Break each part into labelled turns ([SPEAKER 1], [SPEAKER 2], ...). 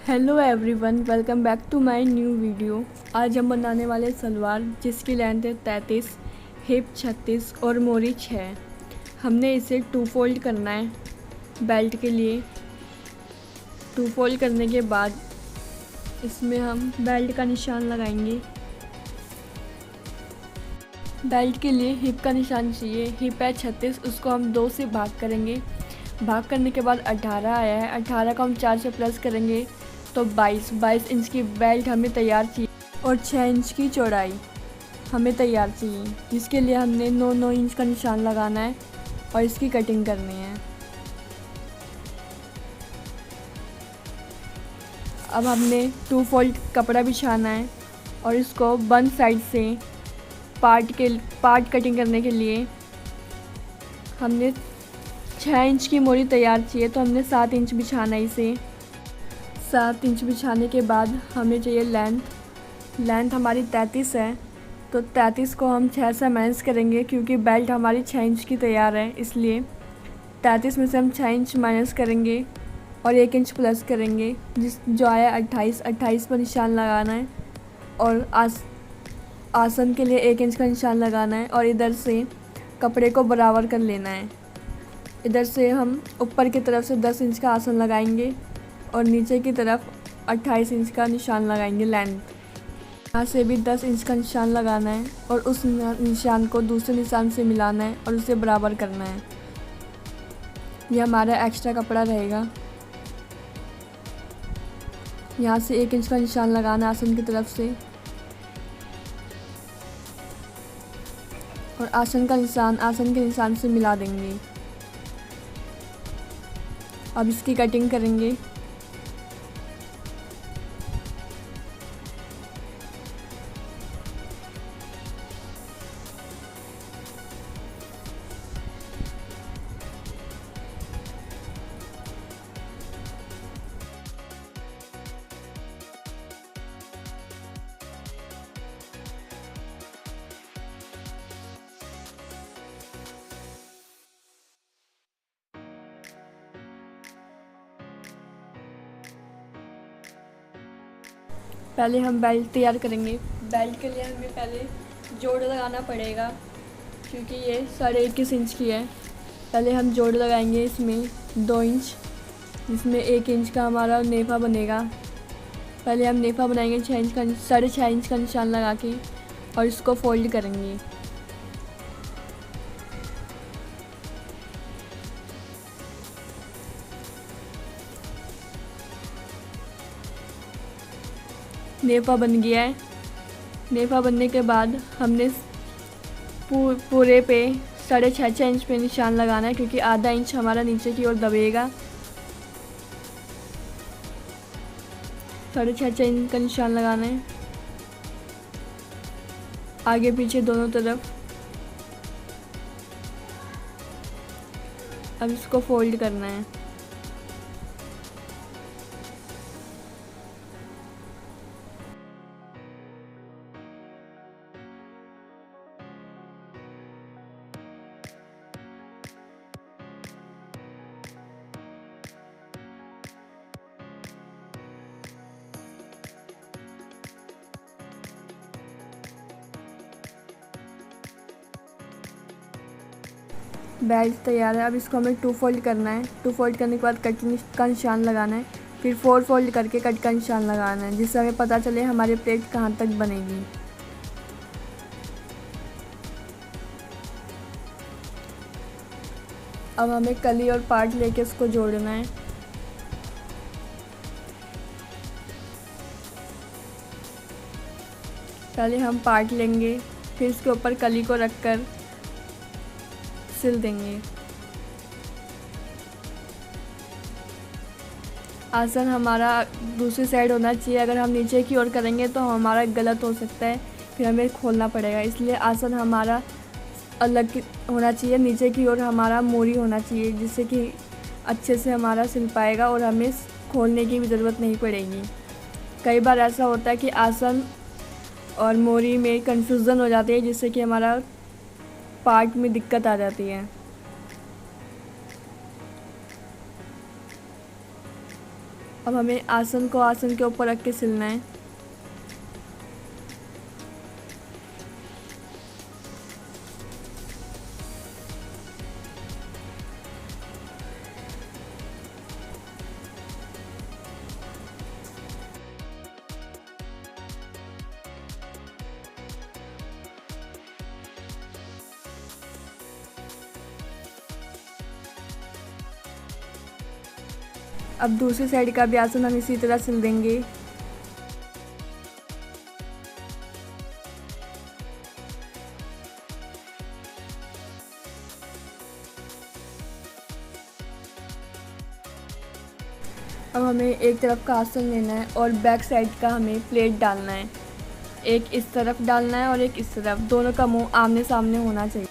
[SPEAKER 1] Hello everyone, welcome back to my new video. आज हम बनाने वाले सलवार जिसकी लेंथ है 33, हिप 36 और मोरी 6। हमने इसे 2 फोल्ड करना है बेल्ट के लिए। 2 फोल्ड करने के बाद इसमें हम बेल्ट का निशान लगाएंगे। बेल्ट के लिए हिप का निशान चाहिए। हिप है 36, उसको हम 2 से भाग करेंगे। भाग करने के बाद 18 आया है, 18 को हम 4 से प्लस करेंगे तो 22 इंच की बेल्ट हमें तैयार चाहिए और 6 इंच की चौड़ाई हमें तैयार चाहिए, जिसके लिए हमने 9 इंच का निशान लगाना है और इसकी कटिंग करनी है। अब हमने 2 फोल्ड कपड़ा बिछाना है और इसको वन साइड से पार्ट कटिंग करने के लिए हमने 6 इंच की मोरी तैयार चाहिए, तो हमने 7 इंच बिछाना है इसे। 7 इंच बिछाने के बाद हमें चाहिए लेंथ हमारी 33 है, तो 33 को हम 6 से माइनस करेंगे क्योंकि बेल्ट हमारी 6 इंच की तैयार है, इसलिए 33 में से हम 6 इंच माइनस करेंगे और 1 इंच प्लस करेंगे जो आया 28 पर निशान लगाना है और आसन के लिए 1 इंच का निशान लगाना है और इधर से कपड़े को बराबर कर लेना है। इधर से हम ऊपर की तरफ से 10 इंच का आसन लगाएंगे और नीचे की तरफ 28 इंच का निशान लगाएंगे लेंथ। यहाँ से भी 10 इंच का निशान लगाना है और उस निशान को दूसरे निशान से मिलाना है और उसे बराबर करना है। यह हमारा एक्स्ट्रा कपड़ा रहेगा। यहाँ से 1 इंच का निशान लगाना है आसन की तरफ से और आसन के निशान से मिला देंगे। अब इसकी कटिंग करेंगे। पहले हम बेल्ट तैयार करेंगे। बेल्ट के लिए हमें पहले जोड़ लगाना पड़ेगा क्योंकि ये 21.5 इंच की है। पहले हम जोड़ लगाएंगे इसमें 2 इंच, जिसमें 1 इंच का हमारा नेफा बनेगा। पहले हम नेफा बनाएंगे 6.5 इंच का निशान लगा के और इसको फोल्ड करेंगे। नेफा बन गया है। नेफा बनने के बाद हमने पूरे पे 6.5 इंच पे निशान लगाना है क्योंकि आधा इंच हमारा नीचे की ओर दबेगा। 6.5 इंच का निशान लगाना है आगे पीछे दोनों तरफ। अब इसको फोल्ड करना है। बेल्ट तैयार है। अब इसको हमें 2 फोल्ड करना है। 2 फोल्ड करने के बाद कटिंग का निशान लगाना है, फिर 4 फोल्ड करके कट का निशान लगाना है, जिससे हमें पता चले हमारी प्लेट कहाँ तक बनेगी। अब हमें कली और पार्ट लेके इसको जोड़ना है। पहले हम पार्ट लेंगे, फिर इसके ऊपर कली को रखकर सिल देंगे। आसन हमारा दूसरी साइड होना चाहिए। अगर हम नीचे की ओर करेंगे तो हमारा गलत हो सकता है, फिर हमें खोलना पड़ेगा। इसलिए आसन हमारा अलग होना चाहिए। नीचे की ओर हमारा मोरी होना चाहिए, जिससे कि अच्छे से हमारा सिल पाएगा और हमें खोलने की भी ज़रूरत नहीं पड़ेगी। कई बार ऐसा होता है कि आसन और मोरी में कंफ्यूजन हो जाती है, जिससे कि हमारा पार्ट में दिक्कत आ जाती है। अब हमें आसन को आसन के ऊपर रख के सिलना है। अब दूसरी साइड का भी आसन हम इसी तरह सिल देंगे। अब हमें एक तरफ का आसन लेना है और बैक साइड का हमें प्लेट डालना है। एक इस तरफ डालना है और एक इस तरफ, दोनों का मुंह आमने सामने होना चाहिए।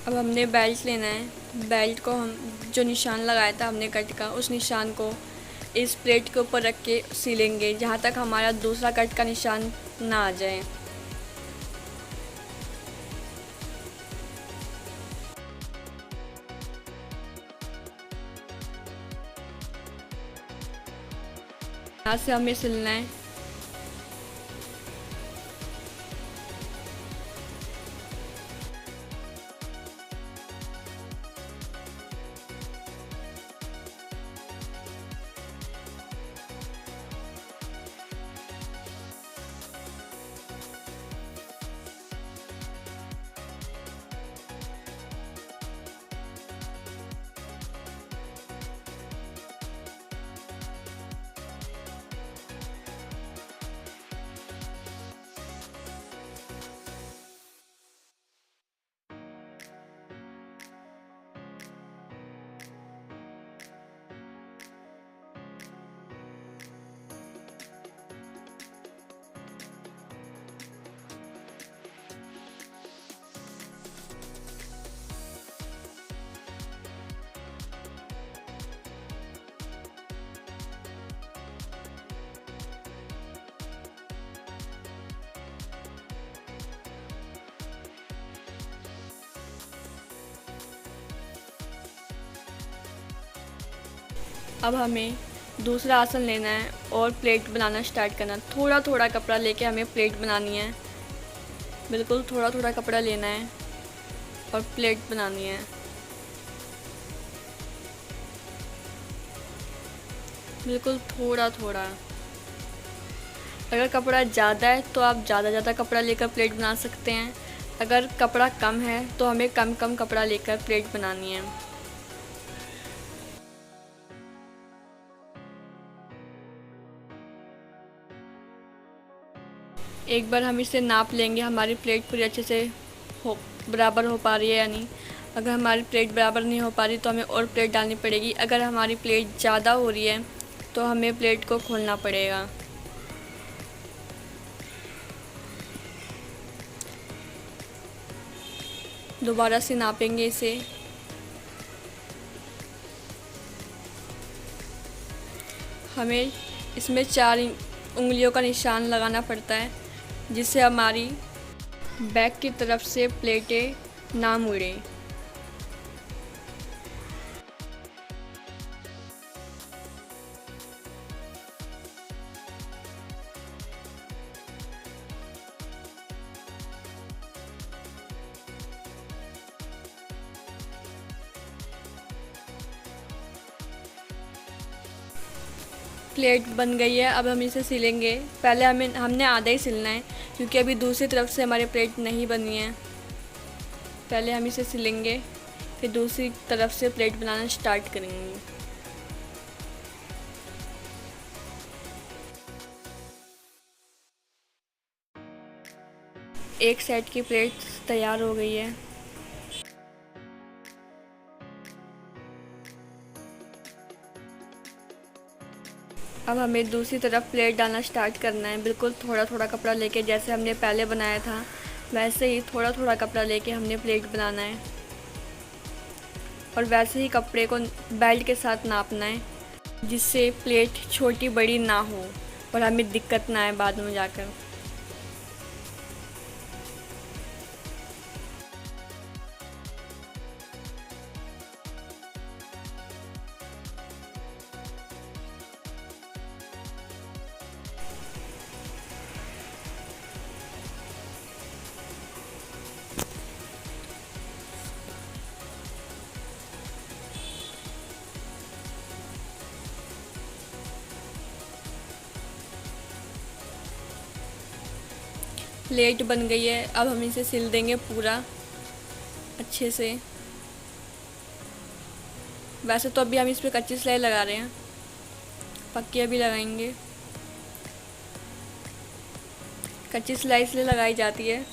[SPEAKER 1] अब हमने बेल्ट लेना है। बेल्ट को हम जो निशान लगाया था हमने कट का, उस निशान को इस प्लेट के ऊपर रख के सिलेंगे जहाँ तक हमारा दूसरा कट का निशान ना आ जाए। यहाँ से हमें सिलना है। अब हमें दूसरा आसन लेना है और प्लेट बनाना स्टार्ट करना। थोड़ा थोड़ा कपड़ा लेके हमें प्लेट बनानी है। बिल्कुल थोड़ा थोड़ा कपड़ा लेना है और प्लेट बनानी है। बिल्कुल थोड़ा थोड़ा। अगर कपड़ा ज़्यादा है तो आप ज़्यादा कपड़ा लेकर प्लेट बना सकते हैं। अगर कपड़ा कम है तो हमें कम कम कपड़ा लेकर प्लेट बनानी है। एक बार हम इसे नाप लेंगे हमारी प्लेट पूरी अच्छे से बराबर हो पा रही है या नहीं। अगर हमारी प्लेट बराबर नहीं हो पा रही तो हमें और प्लेट डालनी पड़ेगी। अगर हमारी प्लेट ज़्यादा हो रही है तो हमें प्लेट को खोलना पड़ेगा। दोबारा से नापेंगे इसे। हमें इसमें 4 उंगलियों का निशान लगाना पड़ता है जिससे हमारी बैक की तरफ से प्लेटें ना मुड़ें। प्लेट बन गई है। अब हम इसे सिलेंगे। पहले हमने आधा ही सिलना है क्योंकि अभी दूसरी तरफ से हमारी प्लेट नहीं बनी है। पहले हम इसे सिलेंगे फिर दूसरी तरफ से प्लेट बनाना स्टार्ट करेंगे। एक सेट की प्लेट तैयार हो गई है। अब हमें दूसरी तरफ प्लेट डालना स्टार्ट करना है। बिल्कुल थोड़ा थोड़ा कपड़ा लेके, जैसे हमने पहले बनाया था वैसे ही थोड़ा थोड़ा कपड़ा लेके हमने प्लेट बनाना है, और वैसे ही कपड़े को बेल्ट के साथ नापना है, जिससे प्लेट छोटी बड़ी ना हो और हमें दिक्कत ना आए बाद में जाकर। प्लेट बन गई है, अब हम इसे सिल देंगे पूरा अच्छे से। वैसे तो अभी हम इस पर कच्ची सिलाई लगा रहे हैं, पक्की अभी लगाएंगे। कच्ची सिलाई इसलिए लगाई जाती है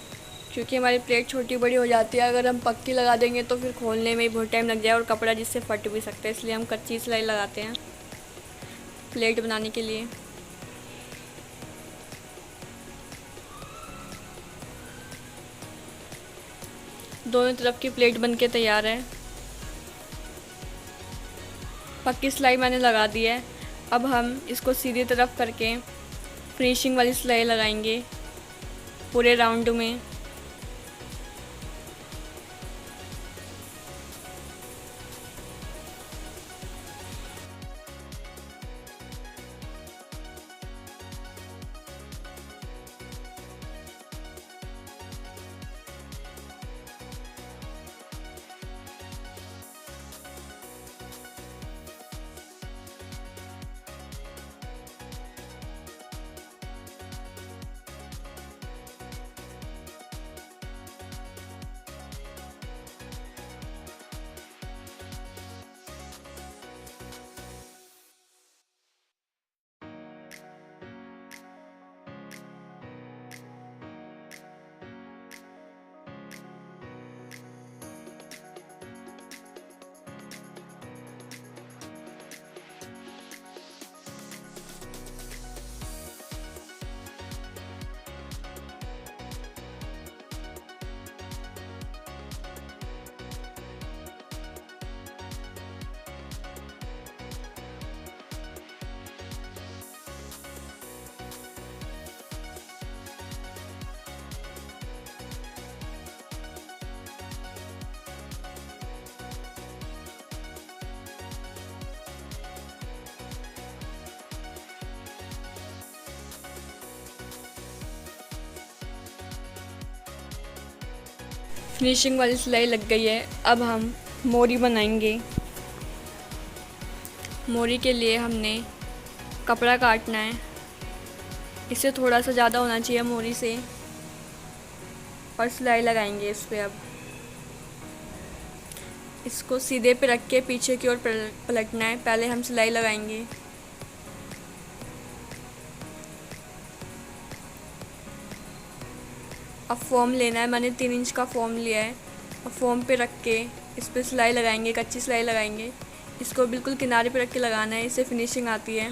[SPEAKER 1] क्योंकि हमारी प्लेट छोटी बड़ी हो जाती है। अगर हम पक्की लगा देंगे तो फिर खोलने में ही बहुत टाइम लग जाए और कपड़ा जिससे फट भी सकता है, इसलिए हम कच्ची सिलाई लगाते हैं प्लेट बनाने के लिए। दोनों तरफ की प्लेट बनके तैयार है। पक्की सिलाई मैंने लगा दी है। अब हम इसको सीधी तरफ करके फिनिशिंग वाली सिलाई लगाएंगे पूरे राउंड में। फिनिशिंग वाली सिलाई लग गई है। अब हम मोरी बनाएंगे। मोरी के लिए हमने कपड़ा काटना है, इससे थोड़ा सा ज़्यादा होना चाहिए मोरी से, और सिलाई लगाएंगे इस पर। अब इसको सीधे पे रख के पीछे की ओर पलटना है। पहले हम सिलाई लगाएंगे। अब फॉर्म लेना है, मैंने 3 इंच का फॉर्म लिया है, और फॉर्म पे रख के इस पर सिलाई लगाएंगे, कच्ची सिलाई लगाएंगे। इसको बिल्कुल किनारे पे रख के लगाना है, इससे फिनिशिंग आती है।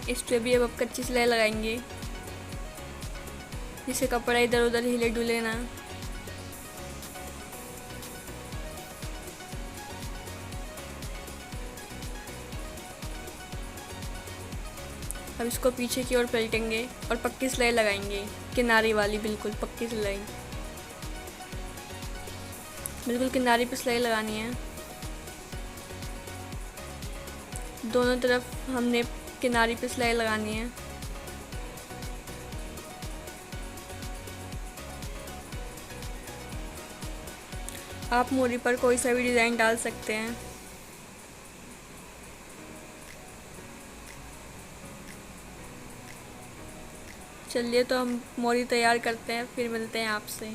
[SPEAKER 1] इस पे भी अब कच्ची सिलाई लगाएंगे, जिससे कपड़ा इधर उधर हिले डुले ना। अब इसको पीछे की ओर पलटेंगे और पक्की सिलाई लगाएंगे, किनारे वाली बिल्कुल पक्की सिलाई। बिल्कुल किनारे पे सिलाई लगानी है। दोनों तरफ हमने किनारे पे सिलाई लगानी है। आप मोरी पर कोई सा भी डिज़ाइन डाल सकते हैं। चलिए तो हम मोरी तैयार करते हैं, फिर मिलते हैं आपसे।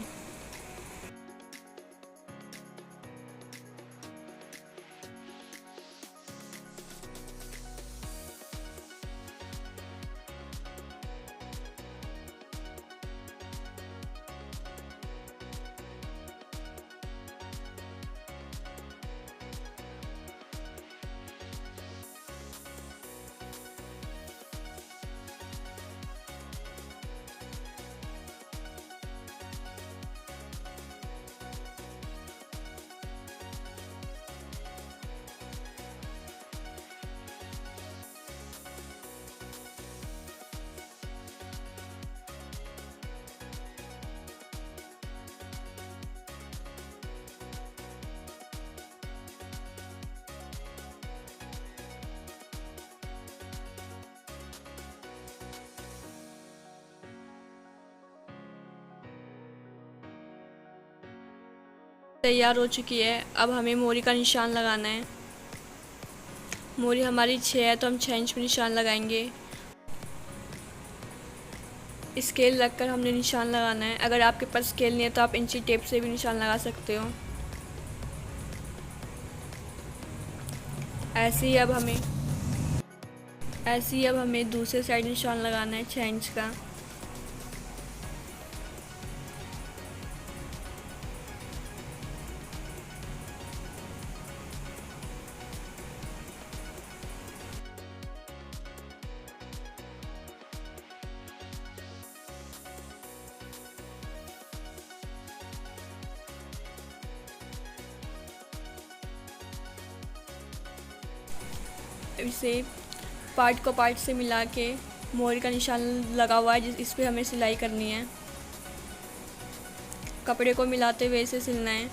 [SPEAKER 1] तैयार हो चुकी है। अब हमें मोरी का निशान लगाना है। मोरी हमारी 6 है तो हम 6 इंच में निशान लगाएंगे। स्केल रखकर हमने निशान लगाना है। अगर आपके पास स्केल नहीं है तो आप इंची टेप से भी निशान लगा सकते हो। ऐसे ही अब हमें दूसरे साइड निशान लगाना है 6 इंच का। इसे पार्ट को पार्ट से मिला के मोर का निशान लगा हुआ है, इस पे हमें सिलाई करनी है। कपड़े को मिलाते हुए इसे सिलना है,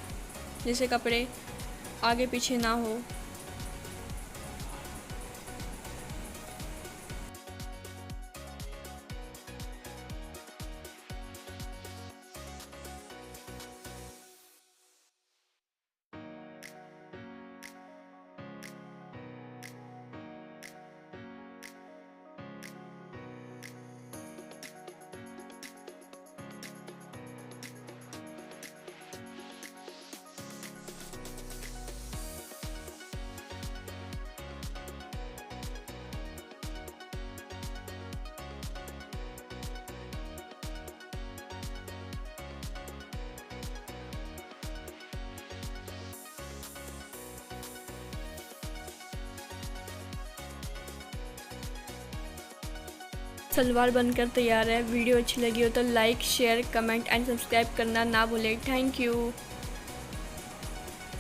[SPEAKER 1] जिससे कपड़े आगे पीछे ना हो। सलवार बनकर तैयार है। वीडियो अच्छी लगी हो तो like, share, comment and subscribe करना ना भूलें। Thank you.